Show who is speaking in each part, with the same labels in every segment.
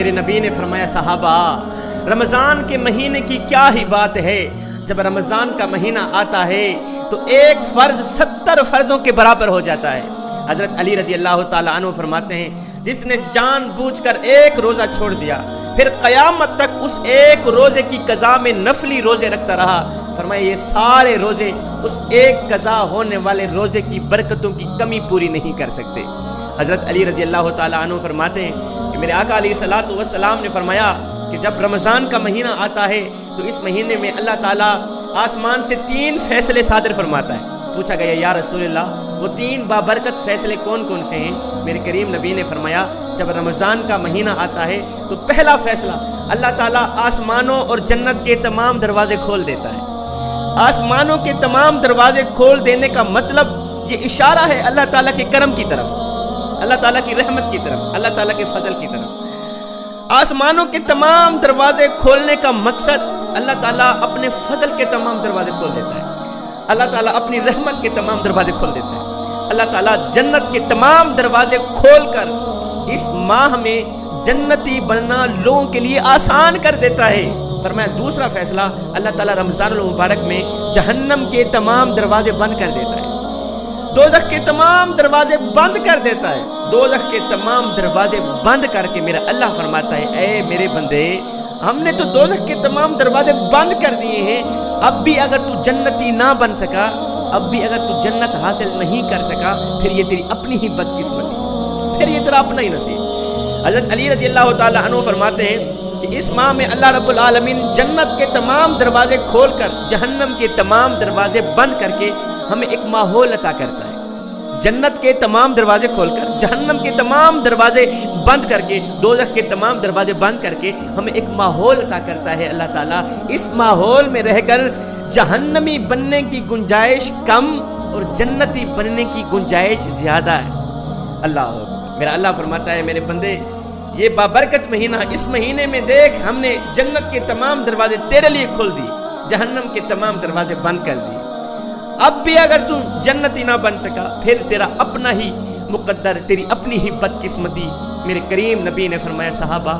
Speaker 1: میرے نبی نے فرمایا صحابہ رمضان کے مہینے کی کیا ہی بات ہے، جب رمضان کا مہینہ آتا ہے تو ایک فرض 70 فرضوں کے برابر ہو جاتا ہے۔ حضرت علی رضی اللہ تعالیٰ عنہ فرماتے ہیں جس نے جان بوجھ کر ایک روزہ چھوڑ دیا پھر قیامت تک اس ایک روزے کی قضا میں نفلی روزے رکھتا رہا، فرمایا یہ سارے روزے اس ایک قضا ہونے والے روزے کی برکتوں کی کمی پوری نہیں کر سکتے۔ حضرت علی رضی اللہ تعالیٰ عنہ فرماتے ہیں کہ میرے آقا علیہ الصلوۃ والسلام نے فرمایا کہ جب رمضان کا مہینہ آتا ہے تو اس مہینے میں اللہ تعالیٰ آسمان سے 3 فیصلے صادر فرماتا ہے۔ پوچھا گیا یا رسول اللہ وہ 3 بابرکت فیصلے کون کون سے ہیں؟ میرے کریم نبی نے فرمایا جب رمضان کا مہینہ آتا ہے تو پہلا فیصلہ اللہ تعالیٰ آسمانوں اور جنت کے تمام دروازے کھول دیتا ہے۔ آسمانوں کے تمام دروازے کھول دینے کا مطلب یہ اشارہ ہے اللہ تعالیٰ کے کرم کی طرف، اللہ تعالیٰ کی رحمت کی طرف، اللہ تعالیٰ کے فضل کی طرف۔ آسمانوں کے تمام دروازے کھولنے کا مقصد اللہ تعالیٰ اپنے فضل کے تمام دروازے کھول دیتا ہے، اللہ تعالیٰ اپنی رحمت کے تمام دروازے کھول دیتا ہے، اللہ تعالیٰ جنت کے تمام دروازے کھول کر اس ماہ میں جنتی بننا لوگوں کے لیے آسان کر دیتا ہے۔ فرمایا دوسرا فیصلہ اللہ تعالیٰ رمضان المبارک میں جہنم کے تمام دروازے بند کر دیتا ہے، دوزخ کے تمام دروازے بند کر دیتا ہے، دوزخ کے تمام دروازے بند کر کے میرا اللہ فرماتا ہے اے میرے بندے ہم نے تو دوزخ کے تمام دروازے بند کر دیے ہیں، اب بھی اگر تو جنتی نہ بن سکا، اب بھی اگر تو جنت حاصل نہیں کر سکا پھر یہ تیری اپنی ہی بدقسمتی، پھر یہ تیرا اپنا ہی نصیب۔ حضرت علی رضی اللہ تعالیٰ عنہ فرماتے ہیں کہ اس ماہ میں اللہ رب العالمین جنت کے تمام دروازے کھول کر جہنم کے تمام دروازے بند کر کے ہمیں ایک ماحول عطا کرتا ہے۔ جنت کے تمام دروازے کھول کر جہنم کے تمام دروازے بند کر کے دوزخ کے تمام دروازے بند کر کے ہمیں ایک ماحول عطا کرتا ہے اللہ تعالیٰ۔ اس ماحول میں رہ کر جہنمی بننے کی گنجائش کم اور جنتی بننے کی گنجائش زیادہ ہے۔ اللہ میرا اللہ فرماتا ہے میرے بندے یہ بابرکت مہینہ، اس مہینے میں دیکھ ہم نے جنت کے تمام دروازے تیرے لیے کھول دی، جہنم کے تمام دروازے بند کر دیے، اب بھی اگر تو جنتی نہ بن سکا پھر تیرا اپنا ہی مقدر، تیری اپنی ہی بدقسمتی۔ میرے کریم نبی نے فرمایا صحابہ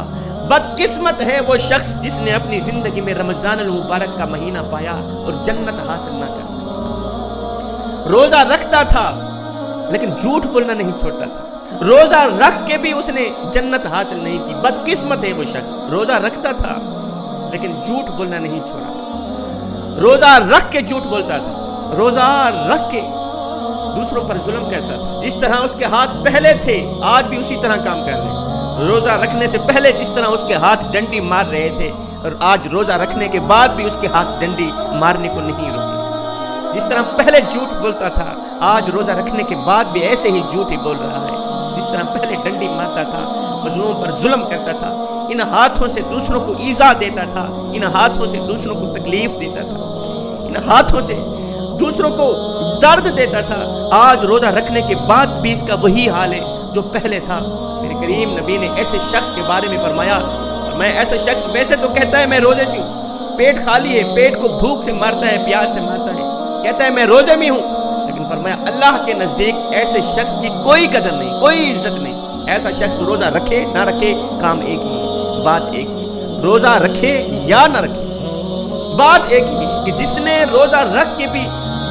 Speaker 1: بدقسمت ہے وہ شخص جس نے اپنی زندگی میں رمضان المبارک کا مہینہ پایا اور جنت حاصل نہ کر سکا۔ روزہ رکھتا تھا لیکن جھوٹ بولنا نہیں چھوڑتا تھا، روزہ رکھ کے بھی اس نے جنت حاصل نہیں کی۔ بدقسمت ہے وہ شخص روزہ رکھتا تھا لیکن جھوٹ بولنا نہیں چھوڑا، روزہ رکھ کے جھوٹ بولتا تھا، روزہ رکھ کے دوسروں پر ظلم کرتا تھا، جس طرح اس کے ہاتھ پہلے تھے آج بھی اسی طرح کام کر رہے ہیں، روزہ رکھنے سے پہلے جس طرح اس کے ہاتھ ڈنڈی مار رہے تھے اور آج روزہ رکھنے کے بعد بھی اس کے ہاتھ ڈنڈی مارنے کو نہیں روکے، جس طرح پہلے جھوٹ بولتا تھا آج روزہ رکھنے کے بعد بھی ایسے ہی جھوٹ ہی بول رہا ہے، جس طرح پہلے ڈنڈی مارتا تھا، مظلوموں پر ظلم کرتا تھا، ان ہاتھوں سے دوسروں کو ایذا دیتا تھا، ان ہاتھوں سے دوسروں کو تکلیف دیتا تھا، ان ہاتھوں سے دوسروں کو درد دیتا تھا، آج روزہ رکھنے کے بعد بھی اس کا وہی حال ہے جو پہلے تھا۔ میرے کریم نبی نے ایسے شخص کے بارے میں فرمایا میں ایسا شخص ویسے تو کہتا ہے میں روزے سے ہوں، پیٹ خالی ہے، پیٹ کو بھوک سے مارتا ہے، پیاس سے مارتا ہے، کہتا ہے میں روزے میں ہوں، لیکن فرمایا اللہ کے نزدیک ایسے شخص کی کوئی قدر نہیں، کوئی عزت نہیں۔ ایسا شخص روزہ رکھے نہ رکھے کام ایک ہی ہے، بات ایک ہی ہے، روزہ رکھے یا نہ رکھے بات ایک ہی ہے کہ جس نے روزہ رکھ کے بھی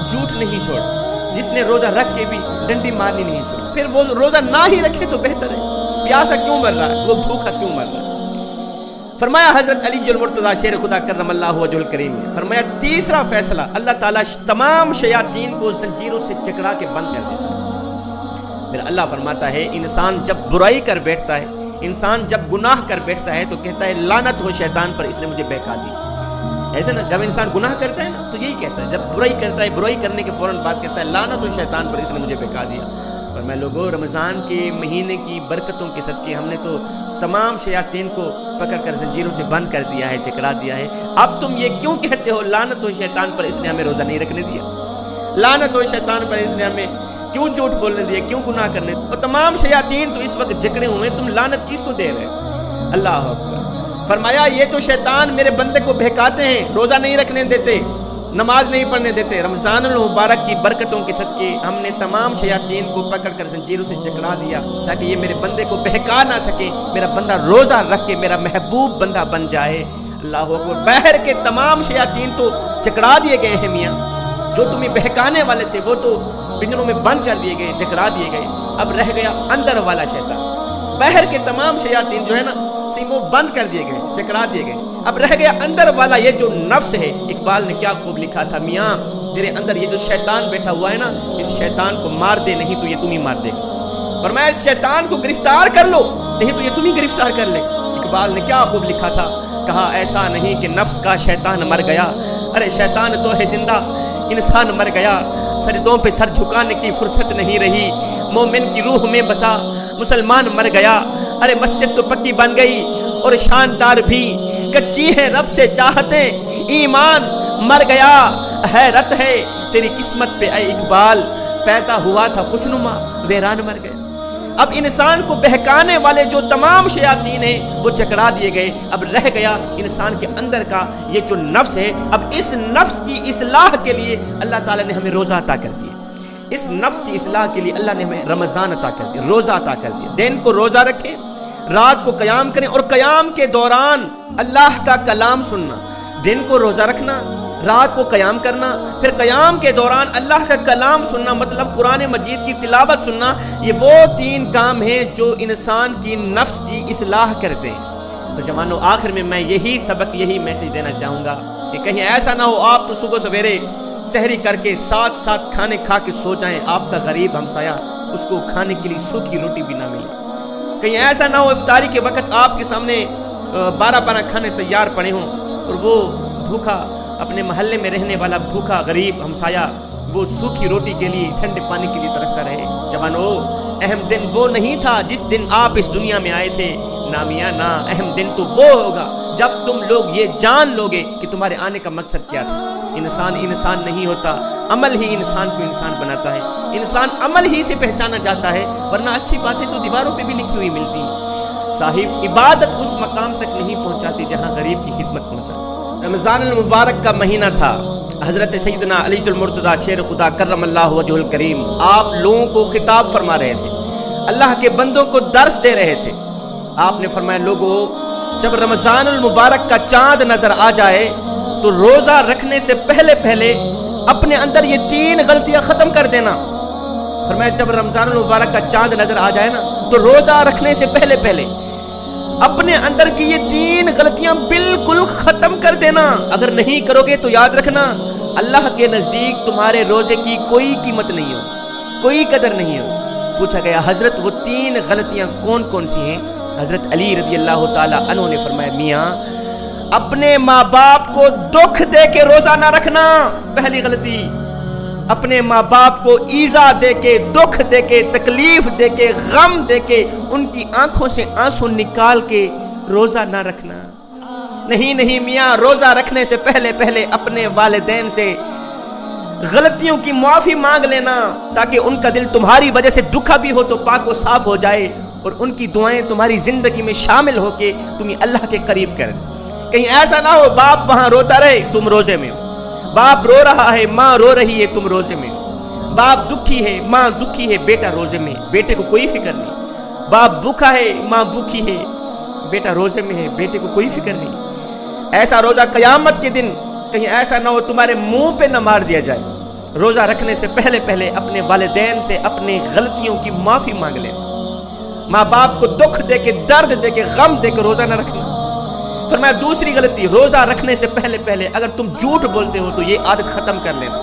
Speaker 1: جھوٹ نہیں چھوڑا، جس نے روزہ رکھ کے بھی ڈنڈی مارنی نہیں چھوڑی، پھر وہ روزہ نہ ہی رکھے تو بہتر ہے، پیاسا کیوں مر رہا ہے، وہ بھوکا کیوں مر رہا ہے۔ فرمایا حضرت علی المرتضیٰ شیر خدا کرم اللہ وجہ الکریم نے فرمایا تیسرا فیصلہ اللہ تعالیٰ تمام شیاطین کو زنجیروں سے جکڑا کے بند کر دیتا ہے۔ میرا اللہ فرماتا ہے انسان جب برائی کر بیٹھتا ہے، انسان جب گناہ کر بیٹھتا ہے تو کہتا ہے لعنت ہو شیطان پر اس نے مجھے بہکا دی۔ ایسے نا جب انسان گناہ کرتا ہے نا تو یہی کہتا ہے، جب برائی کرتا ہے برائی کرنے کے فوراً بعد کہتا ہے لعنت ہو شیطان پر اس نے مجھے بہکا دیا۔ پر میں لوگوں رمضان کے مہینے کی برکتوں کے صدقے ہم نے تو تمام شیاطین کو پکڑ کر زنجیروں سے بند کر دیا ہے، جکڑا دیا ہے، اب تم یہ کیوں کہتے ہو لعنت ہو شیطان پر اس نے ہمیں روزہ نہیں رکھنے دیا، لعنت ہو شیطان پر اس نے ہمیں کیوں جھوٹ بولنے دیا، کیوں گناہ کرنے دیا؟ اور تمام شیاطین تو اس وقت جکڑے ہوئے، تم لعنت کس کو دے رہے؟ اللہ اکبر۔ فرمایا یہ تو شیطان میرے بندے کو بہکاتے ہیں، روزہ نہیں رکھنے دیتے، نماز نہیں پڑھنے دیتے. رمضان المبارک کی برکتوں کے صدقے ہم نے تمام شیاطین کو پکڑ کر زنجیروں سے جکڑا دیا تاکہ یہ میرے بندے کو بہکا نہ سکے, میرا بندہ روزہ رکھ کے میرا محبوب بندہ بن جائے. اللہ اکبر. بہر کے تمام شیاطین تو چکڑا دیے گئے ہیں میاں, جو تمہیں بہکانے والے تھے وہ تو پنجروں میں بند کر دیے گئے, جکڑا دیے گئے. اب رہ گیا اندر والا شیطان. بہر کے تمام شیاطین جو ہے نا وہ بند کر دیے گئے, چکڑا دیے گئے. اب رہ گیا اندر والا یہ جو نفس ہے. اقبال نے کیا خوب لکھا تھا, میاں تیرے اندر یہ جو شیطان بیٹھا ہوا ہے نا, اس شیطان کو مار دے, نہیں تو یہ تم ہی مار دے گا. فرمایا اس شیطان کو گرفتار کر لو, نہیں تو یہ تم ہی گرفتار کر لے. اقبال نے کیا خوب لکھا تھا, کہا ایسا نہیں کہ نفس کا شیطان مر گیا, ارے شیطان تو ہے زندہ, انسان مر گیا. سجدوں پہ سر جھکانے کی فرصت نہیں رہی, مومن کی روح میں بسا مسلمان مر گیا. ارے مسجد تو پکی بن گئی اور شاندار بھی, کچی ہے رب سے چاہتے, ایمان مر گیا. حیرت ہے تیری قسمت پہ اے اقبال, پیدا ہوا تھا خوشنما ویران مر گیا. اب انسان کو بہکانے والے جو تمام شیاطین ہیں وہ چکڑا دیے گئے. اب رہ گیا انسان کے اندر کا یہ جو نفس ہے. اب اس نفس کی اصلاح کے لیے اللہ تعالیٰ نے ہمیں روزہ عطا کر دیا. اس نفس کی اصلاح کے لیے اللہ نے ہمیں رمضان عطا کر دیا, روزہ عطا کر دیا. دن کو روزہ رکھیں, رات کو قیام کریں, اور قیام کے دوران اللہ کا کلام سننا. دن کو روزہ رکھنا, رات کو قیام کرنا, پھر قیام کے دوران اللہ کا کلام سننا, مطلب قرآن مجید کی تلاوت سننا. یہ وہ 3 کام ہیں جو انسان کی نفس کی اصلاح کرتے ہیں. تو جوانو آخر میں یہی سبق, یہی میسج دینا چاہوں گا کہ کہیں ایسا نہ ہو آپ تو صبح سویرے سحری کر کے ساتھ کھانے کھا کے سو جائیں, آپ کا غریب ہمسایہ اس کو کھانے کے لیے سوکھی روٹی بھی نہ ملے. کہیں ایسا نہ ہو افطاری کے وقت آپ کے سامنے 12 کھانے تیار پڑے ہوں اور وہ بھوکا, اپنے محلے میں رہنے والا بھوکا غریب ہمسایہ وہ سوکھی روٹی کے لیے, ٹھنڈے پانی کے لیے ترستا رہے. جوانو اہم دن وہ نہیں تھا جس دن آپ اس دنیا میں آئے تھے, نامیاں نا, اہم دن تو وہ ہوگا جب تم لوگ یہ جان لوگے کہ تمہارے آنے کا مقصد کیا تھا. انسان نہیں ہوتا, عمل ہی انسان کو انسان بناتا ہے. انسان عمل ہی سے پہچانا جاتا ہے, ورنہ اچھی باتیں تو دیواروں پہ بھی لکھی ہوئی ملتی ہیں. صاحب عبادت اس مقام تک نہیں پہنچاتی جہاں غریب کی خدمت پہنچاتی. رمضان المبارک کا مہینہ تھا. حضرت سیدنا علی المرتضیٰ شیر خدا کرم اللہ وجہ الکریم آپ لوگوں کو خطاب فرما رہے تھے, اللہ کے بندوں کو درس دے رہے تھے. آپ نے فرمایا لوگو جب رمضان المبارک کا چاند نظر آ جائے تو روزہ رکھنے سے پہلے اپنے اندر یہ 3 غلطیاں ختم کر دینا. فرمایا جب رمضان المبارک کا چاند نظر آ جائے نا تو روزہ رکھنے سے پہلے اپنے اندر کی یہ 3 غلطیاں بالکل ختم کر دینا. اگر نہیں کرو گے تو یاد رکھنا اللہ کے نزدیک تمہارے روزے کی کوئی قیمت نہیں ہو, کوئی قدر نہیں ہو. پوچھا گیا حضرت وہ 3 غلطیاں کون سی ہیں؟ حضرت علی رضی اللہ تعالی عنہ نے فرمایا میاں اپنے ماں باپ کو دکھ دے کے روزہ نہ رکھنا, پہلی غلطی. اپنے ماں باپ کو ایذا دے کے, دکھ دے کے, تکلیف دے کے, غم دے کے, ان کی آنکھوں سے آنسو نکال کے روزہ نہ رکھنا. نہیں میاں, روزہ رکھنے سے پہلے اپنے والدین سے غلطیوں کی معافی مانگ لینا تاکہ ان کا دل تمہاری وجہ سے دکھا بھی ہو تو پاک و صاف ہو جائے, اور ان کی دعائیں تمہاری زندگی میں شامل ہو کے تمہیں اللہ کے قریب کریں. کہیں ایسا نہ ہو باپ وہاں روتا رہے تم روزے میں ہو, باپ رو رہا ہے, ماں رو رہی ہے, تم روزے میں ہو, باپ دکھی ہے, ماں دکھی ہے, بیٹا روزے میں, بیٹے کو کوئی فکر نہیں. باپ بھوکا ہے, ماں بھوکی ہے, بیٹا روزے میں ہے, بیٹے کو کوئی فکر نہیں. ایسا روزہ قیامت کے دن کہیں ایسا نہ ہو تمہارے منہ پہ نہ مار دیا جائے. روزہ رکھنے سے پہلے اپنے والدین سے اپنی غلطیوں کی معافی مانگ لے. ماں باپ کو دکھ دے کے, درد دے کے, غم دے کے روزہ نہ رکھنا. فرمایا دوسری غلطی, روزہ رکھنے سے پہلے اگر تم جھوٹ بولتے ہو تو یہ عادت ختم کر لینا.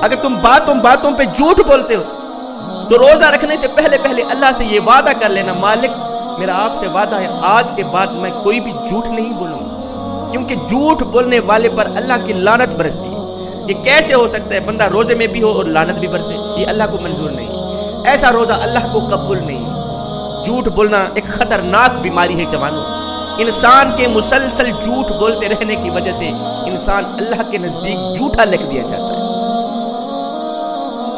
Speaker 1: اگر تم باتوں پہ جھوٹ بولتے ہو تو روزہ رکھنے سے پہلے اللہ سے یہ وعدہ کر لینا, مالک میرا آپ سے وعدہ ہے آج کے بعد میں کوئی بھی جھوٹ نہیں بولوں گا, کیونکہ جھوٹ بولنے والے پر اللہ کی لعنت برستی ہے. یہ کیسے ہو سکتا ہے بندہ روزے میں بھی ہو اور لعنت بھی برسے؟ یہ اللہ کو منظور نہیں, ایسا روزہ اللہ کو قبول نہیں. جھوٹ بولنا ایک خطرناک بیماری ہے جوانوں. انسان کے مسلسل جھوٹ بولتے رہنے کی وجہ سے انسان اللہ کے نزدیک جھوٹا لکھ دیا جاتا ہے.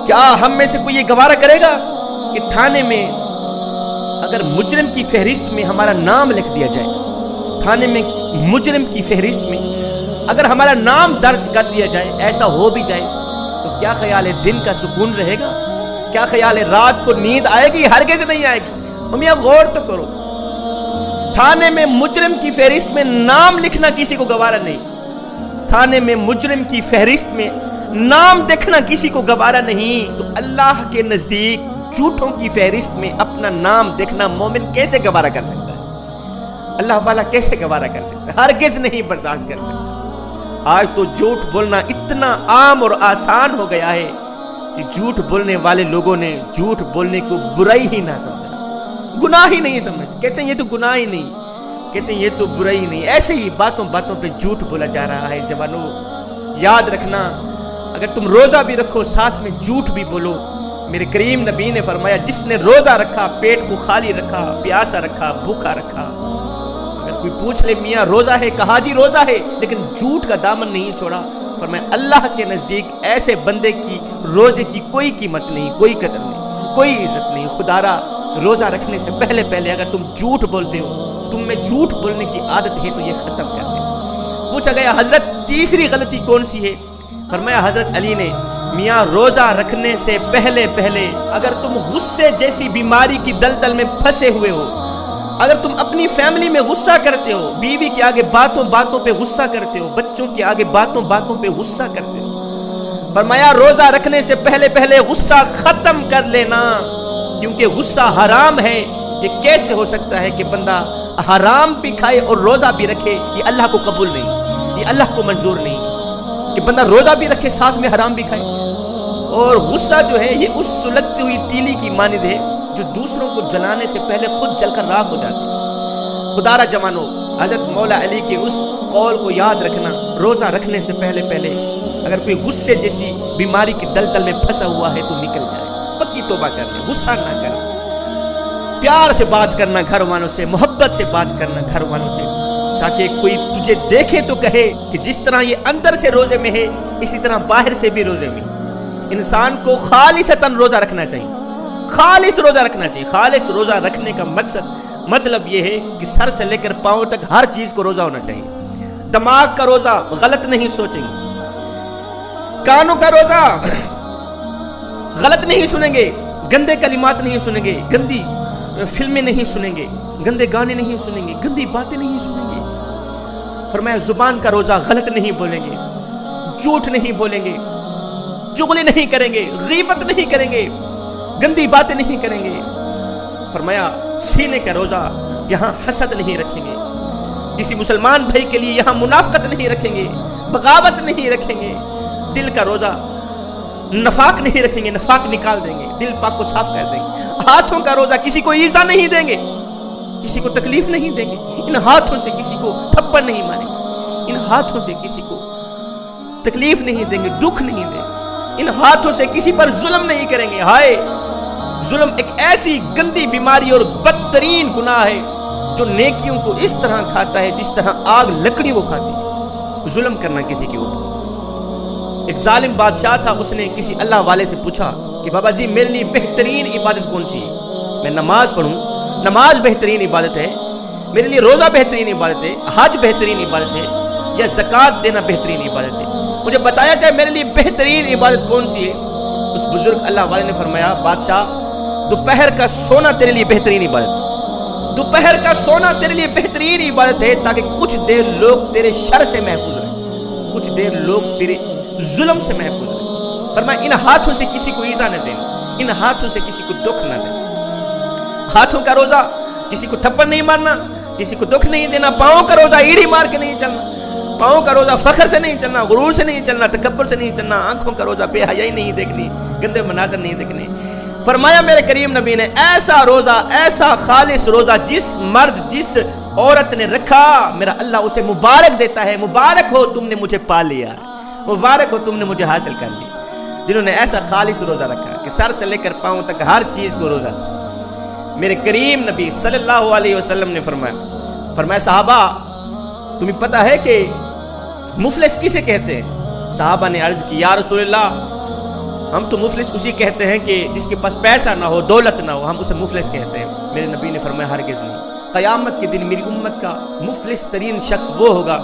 Speaker 1: کیا ہم میں سے کوئی یہ گوارا کرے گا کہ تھانے میں اگر مجرم کی فہرست میں ہمارا نام لکھ دیا جائے, تھانے میں مجرم کی فہرست میں اگر ہمارا نام درج کر دیا جائے، ایسا ہو بھی جائے، تو کیا خیال ہے دن کا سکون رہے گا؟ کیا خیال ہے رات کو نیند آئے گی؟ ہرگز نہیں آئے گی۔ میاں غور تو کرو، تھانے میں مجرم کی فہرست میں نام لکھنا کسی کو گوارا نہیں، تھانے میں مجرم کی فہرست میں نام دیکھنا کسی کو گوارا نہیں، تو اللہ کے نزدیک جھوٹوں کی فہرست میں اپنا نام دیکھنا مومن کیسے گوارا کر سکتا ہے؟ اللہ والا کیسے گوارا کر سکتا ہے؟ ہرگز نہیں برداشت کر سکتا۔ آج تو جھوٹ بولنا اتنا عام اور آسان ہو گیا ہے کہ جھوٹ بولنے والے لوگوں نے جھوٹ بولنے کو برائی ہی نہ سمجھا، گناہ ہی نہیں سمجھتے، کہتے ہیں یہ تو گناہ ہی نہیں، کہتے ہیں یہ تو برائی ہی نہیں۔ ایسے ہی باتوں باتوں پہ جھوٹ بولا جا رہا ہے۔ جوانوں یاد رکھنا، اگر تم روزہ بھی رکھو ساتھ میں جھوٹ بھی بولو۔ میرے کریم نبی نے فرمایا جس نے روزہ رکھا، پیٹ کو خالی رکھا، پیاسا رکھا، بھوکا رکھا، اگر کوئی پوچھ لے میاں روزہ ہے، کہا جی روزہ ہے، لیکن جھوٹ کا دامن نہیں چھوڑا، فرمایا اللہ کے نزدیک ایسے بندے کی روزے کی کوئی قیمت نہیں، کوئی قدر نہیں، کوئی عزت نہیں۔ خدارا روزہ رکھنے سے پہلے پہلے اگر تم جھوٹ بولتے ہو، تم میں جھوٹ بولنے کی عادت ہے، تو یہ ختم کر دیں۔ پوچھا گیا حضرت تیسری غلطی کون سی ہے؟ فرمایا حضرت علی نے میاں روزہ رکھنے سے پہلے پہلے اگر تم غصے جیسی بیماری کی دلدل میں پھنسے ہوئے ہو، اگر تم اپنی فیملی میں غصہ کرتے ہو، بیوی کے آگے باتوں باتوں پہ غصہ کرتے ہو، بچوں کے آگے باتوں باتوں پہ غصہ کرتے ہو، فرمایا روزہ رکھنے سے پہلے پہلے غصہ ختم کر لینا، کیونکہ غصہ حرام ہے۔ یہ کیسے ہو سکتا ہے کہ بندہ حرام بھی کھائے اور روزہ بھی رکھے؟ یہ اللہ کو قبول نہیں، یہ اللہ کو منظور نہیں کہ بندہ روزہ بھی رکھے ساتھ میں حرام بھی کھائے۔ اور غصہ جو ہے یہ اس سلگتی ہوئی تیلی کی مانند ہے جو دوسروں کو جلانے سے پہلے خود جل کر راکھ ہو جاتی ہے۔ خدارا جوانو، حضرت مولا علی کے اس قول کو یاد رکھنا، روزہ رکھنے سے پہلے پہلے اگر کوئی غصے جیسی بیماری کی دلدل میں پھنسا ہوا ہے تو نکل جائے، پکی توبہ کر لے، غصہ نہ کرے، پیار سے بات کرنا گھر والوں سے، محبت سے بات کرنا گھر والوں سے، تاکہ کوئی تجھے دیکھے تو کہے کہ جس طرح یہ اندر سے روزے میں ہے اسی طرح باہر سے بھی روزے میں۔ انسان کو خالصتاً روزہ رکھنا چاہیے، خالص روزہ رکھنا چاہیے۔ خالص روزہ رکھنے کا مطلب یہ ہے کہ سر سے لے کر پاؤں تک ہر چیز کو روزہ ہونا چاہیے۔ دماغ کا روزہ، غلط نہیں سوچیں گے، کانوں کا روزہ، غلط نہیں سنیں گے، گندے کلمات نہیں سنیں گے، گندی فلمیں نہیں سنیں گے، گندے گانے نہیں سنیں گے، گندی باتیں نہیں سنیں گے۔ فرمایا زبان کا روزہ، غلط نہیں بولیں گے، جھوٹ نہیں بولیں گے، چغلی نہیں کریں گے، غیبت نہیں کریں گے، گندی باتیں نہیں کریں گے۔ فرمایا سینے کا روزہ، یہاں حسد نہیں رکھیں گے، کسی مسلمان بھائی کے لیے یہاں منافقت نہیں رکھیں گے، بغاوت نہیں رکھیں گے۔ دل کا روزہ، نفاق نہیں رکھیں گے، نفاق نکال دیں گے، دل پاک کو صاف کر دیں گے۔ ہاتھوں کا روزہ، کسی کو ایذا نہیں دیں گے، کسی کو تکلیف نہیں دیں گے، ان ہاتھوں سے کسی کو تھپڑ نہیں ماریں گے، ان ہاتھوں سے کسی کو تکلیف نہیں دیں گے، دکھ نہیں دیں گے، ان ہاتھوں سے کسی پر ظلم نہیں کریں گے۔ ہائے، ظلم ایک ایسی گندی بیماری اور بدترین گناہ ہے جو نیکیوں کو اس طرح کھاتا ہے جس طرح آگ لکڑی کو کھاتی ہے۔ ظلم کرنا کسی کے اوپر۔ ایک ظالم بادشاہ تھا، اس نے کسی اللہ والے سے پوچھا کہ بابا جی میرے لیے بہترین عبادت کون سی ہے؟ میں نماز پڑھوں، نماز بہترین عبادت ہے، میرے لیے روزہ بہترین عبادت ہے، حج بہترین عبادت ہے، یا زکوٰۃ دینا بہترین عبادت ہے؟ مجھے بتایا جائے میرے لیے بہترین عبادت کون سی ہے؟ اس بزرگ اللہ والے نے فرمایا بادشاہ دوپہر کا سونا تیرے لیے بہترین عبادت ہے، دوپہر کا سونا تیرے لیے بہترین عبادت ہے، تاکہ کچھ دیر لوگ تیرے شر سے محفوظ رہیں، کچھ دیر لوگ تیرے ظلم سے محفوظ رہیں۔ فرمایا ان ہاتھوں سے کسی کو ایذا نہ دینا، ان ہاتھوں سے کسی کو دکھ نہ دینا۔ ہاتھوں کا روزہ، کسی کو تھپڑ نہیں مارنا، کسی کو دکھ نہیں دینا۔ پاؤں کا روزہ، ایڑی مار کے نہیں چلنا۔ پاؤں کا روزہ، فخر سے نہیں چلنا، غرور سے نہیں چلنا، تکبر سے نہیں چلنا۔ آنکھوں کا روزہ، بے حیائی نہیں دیکھنی، گندے مناظر نہیں دیکھنے۔ فرمایا میرے کریم نبی نے ایسا روزہ، ایسا خالص روزہ جس مرد، جس عورت نے رکھا، میرا اللہ اسے مبارک دیتا ہے۔ مبارک ہو تم نے مجھے پا لیا، مبارک ہو تم نے مجھے حاصل کر لیا۔ جنہوں نے ایسا خالص روزہ رکھا کہ سر سے لے کر پاؤں تک ہر چیز کو روزہ تھا۔ میرے کریم نبی صلی اللہ علیہ وسلم نے فرمایا صحابہ تمہیں پتہ ہے کہ مفلس کسے کہتے ہیں؟ صحابہ نے عرض کی یا رسول اللہ ہم تو مفلس اسی کہتے ہیں کہ جس کے پاس پیسہ نہ ہو، دولت نہ ہو، ہم اسے مفلس کہتے ہیں۔ میرے نبی نے فرمایا ہرگز نہیں، قیامت کے دن میری امت کا مفلس ترین شخص وہ ہوگا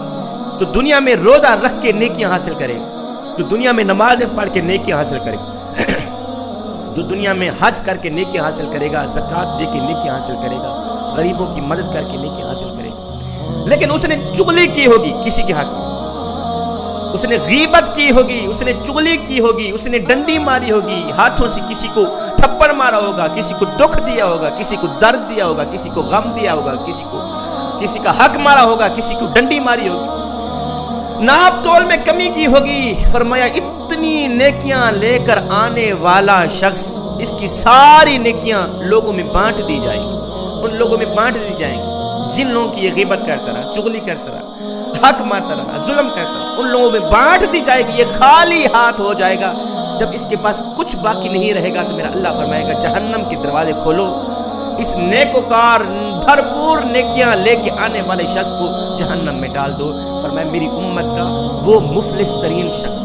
Speaker 1: جو دنیا میں روزہ رکھ کے نیکیاں حاصل کرے گا، جو دنیا میں نمازیں پڑھ کے نیکیاں حاصل کرے گا، جو دنیا میں حج کر کے نیکیاں حاصل کرے گا، زکوٰۃ دے کے نیکیاں حاصل کرے گا، غریبوں کی مدد کر کے نیکیاں حاصل کرے گا، لیکن اس نے چغلی کی ہوگی کسی کے حق میں، اس نے غیبت کی ہوگی، اس نے چغلی کی ہوگی، اس نے ڈنڈی ماری ہوگی، ہاتھوں سے کسی کو تھپڑ مارا ہوگا، کسی کو دکھ دیا ہوگا، کسی کو درد دیا ہوگا، کسی کو غم دیا ہوگا، کسی کا حق مارا ہوگا، کسی کو ڈنڈی ماری ہوگی، ناپ تول میں کمی کی ہوگی۔ فرمایا اتنی نیکیاں لے کر آنے والا شخص، اس کی ساری نیکیاں لوگوں میں بانٹ دی جائیں گی، ان لوگوں میں بانٹ دی جائیں گی جن لوگوں کی یہ غیبت کرتا رہا، چغلی کرتا رہا، حق مارتا رہا، ظلم کرتا رہا، ان لوگوں میں بانٹ دی جائے گی۔ یہ خالی ہاتھ ہو جائے گا، جب اس کے پاس کچھ باقی نہیں رہے گا تو میرا اللہ فرمائے گا جہنم کے دروازے کھولو، اس نیکوکار بھرپور نیکیاں لے کے آنے والے شخص کو جہنم میں ڈال دو۔ فرمایا میری امت کا وہ مفلس ترین شخص